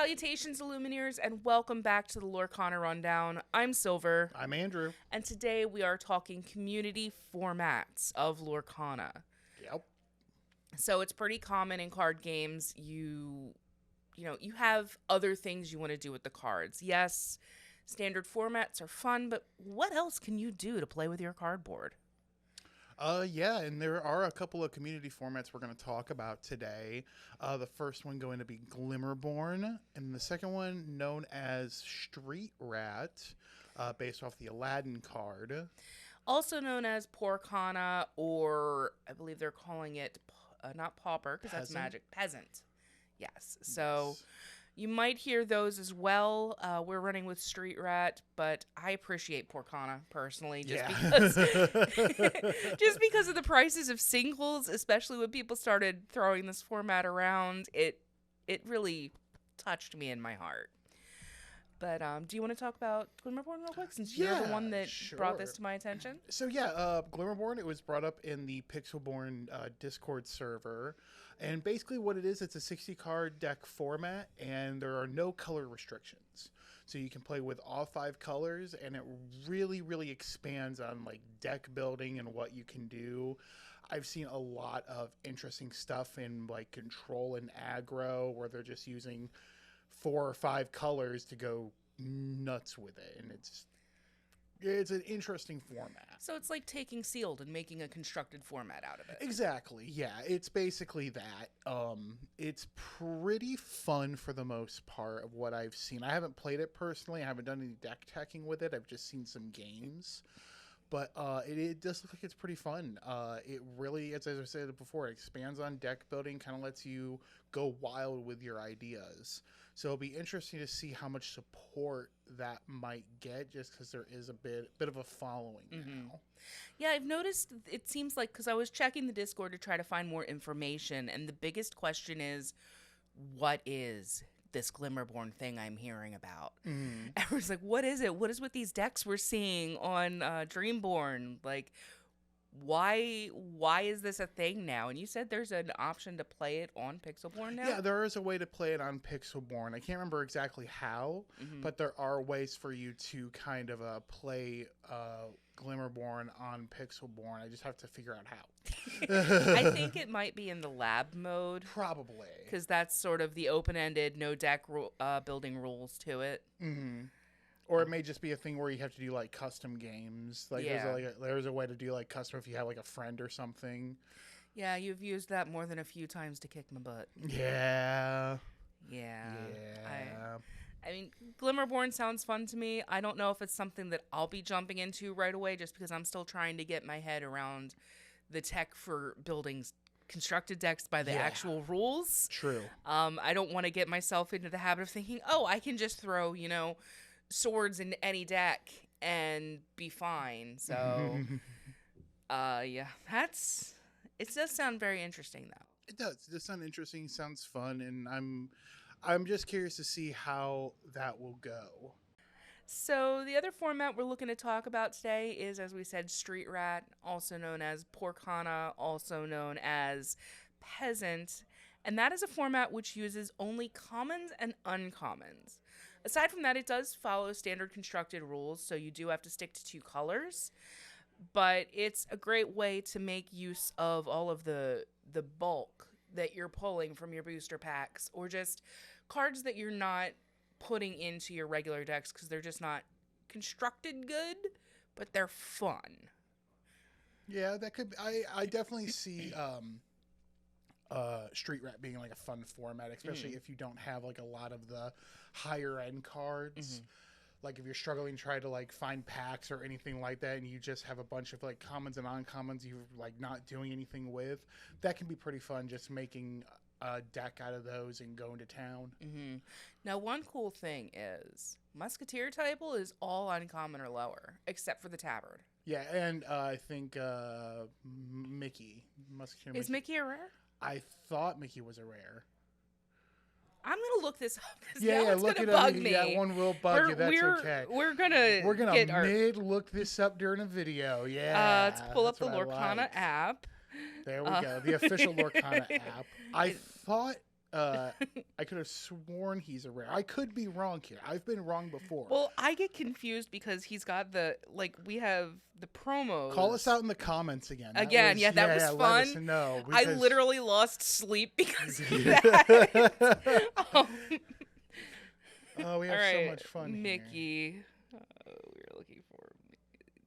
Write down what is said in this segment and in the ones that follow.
Salutations, Illumineers, and welcome back to the Lorcana Rundown. I'm Silver. I'm Andrew. And today we are talking community formats of Lorcana. Yep. So it's pretty common in card games. You have other things you want to do with the cards. Yes, standard formats are fun, but what else can you do to play with your cardboard? Yeah, and there are a couple of community formats we're going to talk about today. The first one going to be Glimmerborn, and the second one known as Street Rat, based off the Aladdin card. Also known as Poorcana, or I believe they're calling it, not Pauper, because that's magic, Peasant. Yes, so... Yes. You might hear those as well. We're running with Street Rat, but I appreciate Poorcana personally, because just because of the prices of singles, especially when people started throwing this format around. It really touched me in my heart. But do you want to talk about Glimmerborn real quick, since you're the one that brought this to my attention? So Glimmerborn, it was brought up in the Pixelborn Discord server. And basically what it is, it's a 60-card deck format, and there are no color restrictions. So you can play with all 5 colors, and it really, really expands on like deck building and what you can do. I've seen a lot of interesting stuff in like control and aggro, where they're just using 4 or 5 colors to go nuts with it, and it's an interesting format. So it's like taking sealed and making a constructed format out of it. Exactly, yeah. It's basically that. It's pretty fun for the most part of what I've seen. I haven't played it personally. I haven't done any deck teching with it. I've just seen some games. But it does look like it's pretty fun. It really, as I said before, it expands on deck building, kind of lets you go wild with your ideas. So it'll be interesting to see how much support that might get, just because there is a bit of a following now. Yeah, I've noticed it seems like, because I was checking the Discord to try to find more information, and the biggest question is, what is this Glimmerborn thing I'm hearing about? Everyone's like, what is it? What is with these decks we're seeing on Dreamborn? Like, why is this a thing now? And you said there's an option to play it on Pixelborn now? Yeah, there is a way to play it on Pixelborn. I can't remember exactly how, but there are ways for you to kind of play Glimmerborn on Pixelborn. I just have to figure out how. I think it might be in the lab mode. Probably. Because that's sort of the open-ended, no deck building rules to it. Or it may just be a thing where you have to do like custom games. Like there's a way to do like custom if you have like a friend or something. Yeah, you've used that more than a few times to kick my butt. Yeah. I mean, Glimmerborn sounds fun to me. I don't know if it's something that I'll be jumping into right away, just because I'm still trying to get my head around the tech for building constructed decks by the actual rules. True. I don't want to get myself into the habit of thinking, oh, I can just throw, swords in any deck and be fine. So, it does sound very interesting, though. It does. It does sound interesting. Sounds fun, and I'm just curious to see how that will go. So the other format we're looking to talk about today is, as we said, Street Rat, also known as Poorcana, also known as Peasant, and that is a format which uses only commons and uncommons. Aside from that, it does follow standard constructed rules, so you do have to stick to 2 colors, but it's a great way to make use of all of the bulk that you're pulling from your booster packs, or just cards that you're not putting into your regular decks because they're just not constructed good, but they're fun. Yeah, that could be, I definitely see Street Rat being like a fun format, especially if you don't have like a lot of the higher end cards. Like if you're struggling to try to like find packs or anything like that, and you just have a bunch of like commons and uncommons you're like not doing anything with, that can be pretty fun, just making a deck out of those and going to town. Now, one cool thing is Musketeer Table is all uncommon or lower, except for the Tabard. Yeah, and I think Mickey. Musketeer is Mickey a rare? I thought Mickey was a rare. I'm gonna look this up. Look it up. That one will bug you. That's okay. We're gonna look this up during a video. Yeah. Let's pull up the Lorcana app. There we go. The official Lorcana app. I thought I could have sworn he's a rare. I could be wrong here. I've been wrong before. Well, I get confused because he's got we have the promos. Call us out in the comments again. That was fun. Let us know, I literally lost sleep because of that. Oh, we have so much fun Mickey. Here. We're looking for...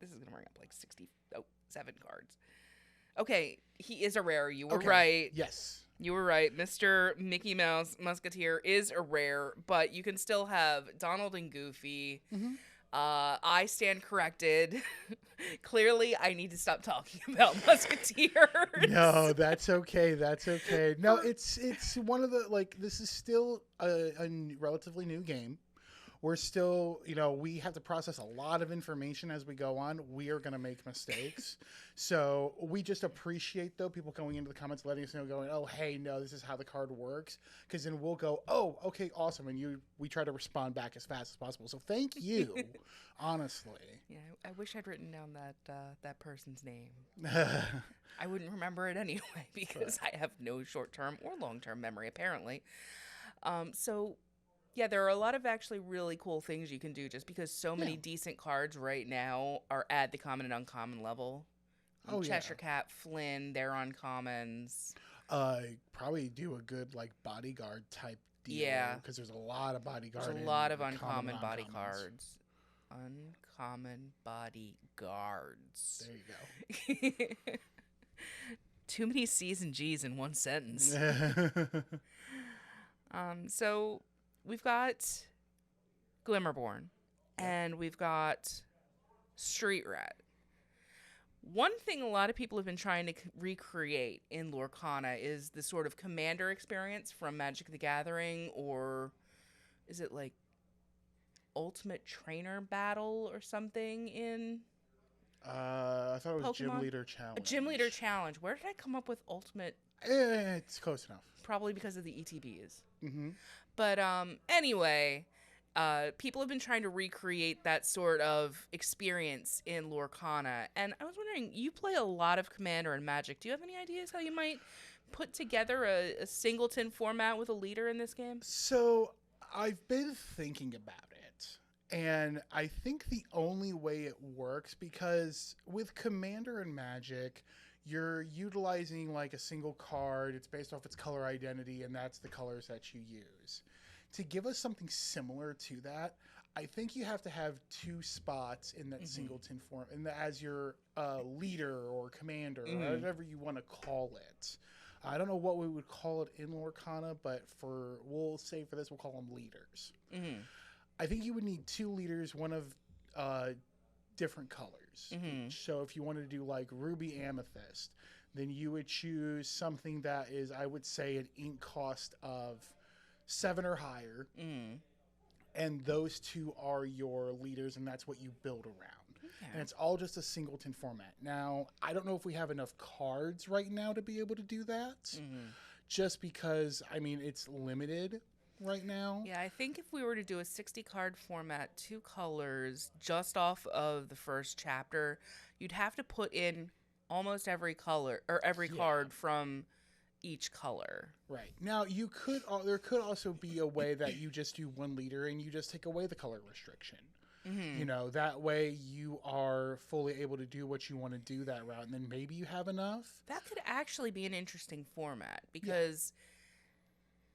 This is going to bring up like 7 cards. Okay, he is a rare. You were right. Yes. You were right. Mr. Mickey Mouse Musketeer is a rare, but you can still have Donald and Goofy. Mm-hmm. I stand corrected. Clearly, I need to stop talking about Musketeers. No, that's okay. That's okay. No, it's one of the, this is still a relatively new game. We're still, we have to process a lot of information as we go on. We are going to make mistakes. So we just appreciate, though, people going into the comments, letting us know, going, oh, hey, no, this is how the card works. Because then we'll go, oh, okay, awesome. And we try to respond back as fast as possible. So thank you, honestly. Yeah, I wish I'd written down that person's name. I wouldn't remember it anyway because I have no short-term or long-term memory, apparently. Yeah, there are a lot of actually really cool things you can do just because so many decent cards right now are at the common and uncommon level. Cheshire Cat, Flynn, they're on commons. Probably do a good bodyguard type deal. Yeah. Because there's a lot of bodyguard. There's a lot of uncommon body cards. Uncommon bodyguards. There you go. Too many C's and G's in one sentence. So we've got Glimmerborn, and we've got Street Rat. One thing a lot of people have been trying to recreate in Lorcana is the sort of commander experience from Magic the Gathering, or is it like Ultimate Trainer Battle or something in I thought it was Pokemon? Gym Leader Challenge. A Gym Leader Challenge. Where did I come up with Ultimate? It's close enough. Probably because of the ETBs. Mm-hmm. But anyway, people have been trying to recreate that sort of experience in Lorcana. And I was wondering, you play a lot of Commander and Magic. Do you have any ideas how you might put together a singleton format with a leader in this game? So I've been thinking about it. And I think the only way it works, because with Commander and Magic, you're utilizing a single card. It's based off its color identity, and that's the colors that you use. To give us something similar to that, I think you have to have 2 spots in that singleton form, and as your leader or commander, or whatever you want to call it. I don't know what we would call it in Lorcana, but we'll say for this, we'll call them leaders. Mm-hmm. I think you would need 2 leaders, one of different colors. Mm-hmm. So if you wanted to do Ruby Amethyst, then you would choose something that is, I would say, an ink cost of 7 or higher. Mm. And those 2 are your leaders, and that's what you build around. Okay. And it's all just a singleton format. Now, I don't know if we have enough cards right now to be able to do that, just because, it's limited right now. Yeah, I think if we were to do a 60-card format, 2 colors, just off of the first chapter, you'd have to put in almost every color, or every card from each color. Right. Now, there could also be a way that you just do 1 leader and you just take away the color restriction. Mm-hmm. That way you are fully able to do what you want to do that route, and then maybe you have enough. That could actually be an interesting format, because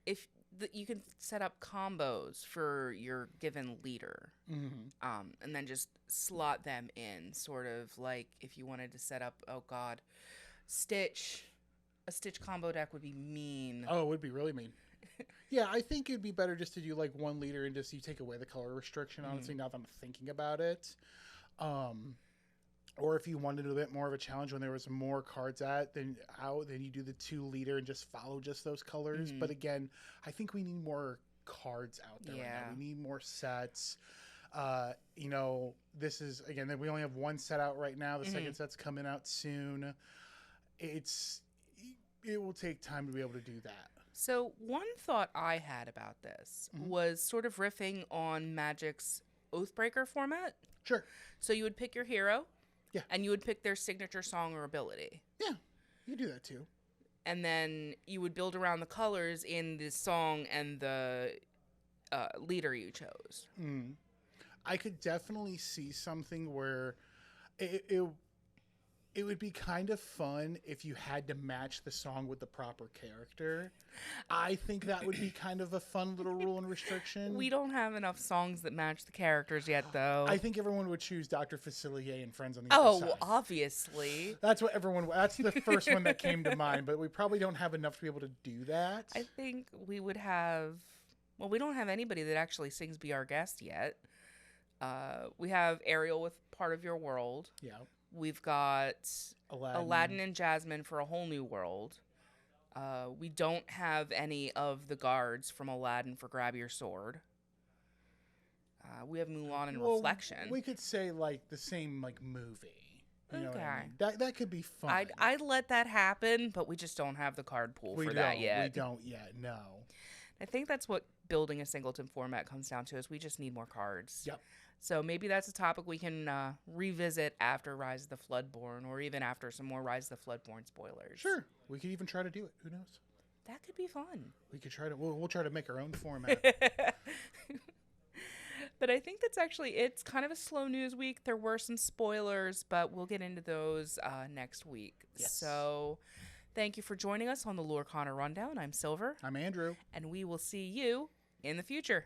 if you can set up combos for your given leader, and then just slot them in, sort of like if you wanted to set up, Stitch. A Stitch combo deck would be mean. Oh, it would be really mean. Yeah, I think it'd be better just to do 1 leader and just you take away the color restriction, honestly, now that I'm thinking about it. Or if you wanted a bit more of a challenge when there was more cards then you do the 2 leader and just follow just those colors. But again, I think we need more cards out there right now. We need more sets. This is, again, we only have 1 set out right now. The second set's coming out soon. It will take time to be able to do that. So one thought I had about this was sort of riffing on Magic's Oathbreaker format. Sure. So you would pick your hero. Yeah. And you would pick their signature song or ability. Yeah. You do that too. and then you would build around the colors in the song and the leader you chose. I could definitely see something where it would be kind of fun if you had to match the song with the proper character. I think that would be kind of a fun little rule and restriction. We don't have enough songs that match the characters yet, though. I think everyone would choose Dr. Facilier and Friends on the Other Side. Oh, obviously. That's what everyone. That's the first one that came to mind, but we probably don't have enough to be able to do that. I think we would have. Well, we don't have anybody that actually sings "Be Our Guest" yet. We have Ariel with "Part of Your World." Yeah. We've got Aladdin and Jasmine for A Whole New World. We don't have any of the guards from Aladdin for Grab Your Sword. We have Mulan and Reflection. We could say like the same like movie. You know what I mean? That could be fun. I'd let that happen, but we just don't have the card pool for that yet. We don't yet. No. I think that's what building a singleton format comes down to, is we just need more cards. Yep. So maybe that's a topic we can revisit after Rise of the Floodborn, or even after some more Rise of the Floodborn spoilers. Sure. We could even try to do it. Who knows? That could be fun. We could try to. We'll try to make our own format. But I think that's actually it's kind of a slow news week. There were some spoilers, but we'll get into those next week. Yes. So thank you for joining us on the Lorcana Rundown. I'm Silver. I'm Andrew. And we will see you in the future.